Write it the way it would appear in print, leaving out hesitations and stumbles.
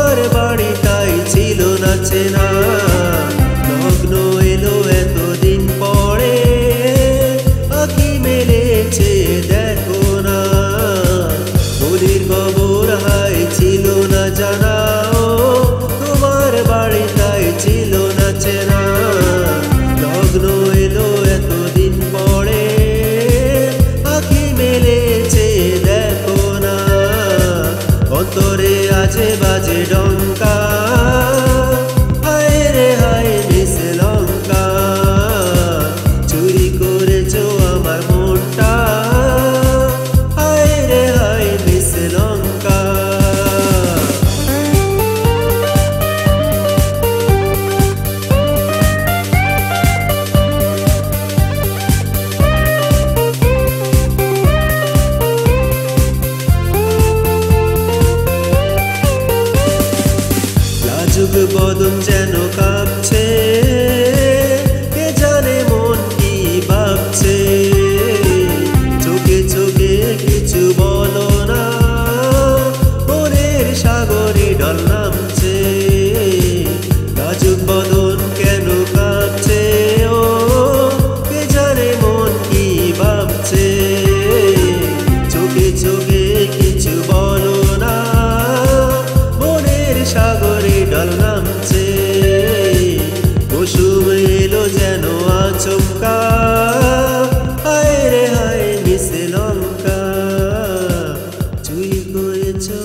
তোমার বাড়িটাই ছিল না চেনা। লগ্ন এলো এতদিন পরে, আঁখি মেলেছে দেখো না। বলির খবর হাই ছিল না জানা, তোমার বাড়িটাই ছিল না চেনা। লগ্ন এলো এতদিন পরে, আঁখি মেলেছে দেখো না। অন্তরে আছে বাজে ডঙ্কা, হায় রে হায় মিস লঙ্কা। চুরি করেছো আমার মনটা, হায় রে হায় মিস লঙ্কা। লাজুক বদন যেন কাঁপছে, কে জানে মন কি ভাবছে। চোখে চোখে কিছু বলো না, মনের সাগরে ঢল নামছে। লাজুক বদন কেন কাঁপছে, ও কে জানে মন কি ভাবছে। চোখে চোখে কিছু বলো না, মনের সাগরে ঢল নামছে। কুসুম এলো যেন আচমকা, হায় রে হায় মিস লঙ্কা। চুরি করেছো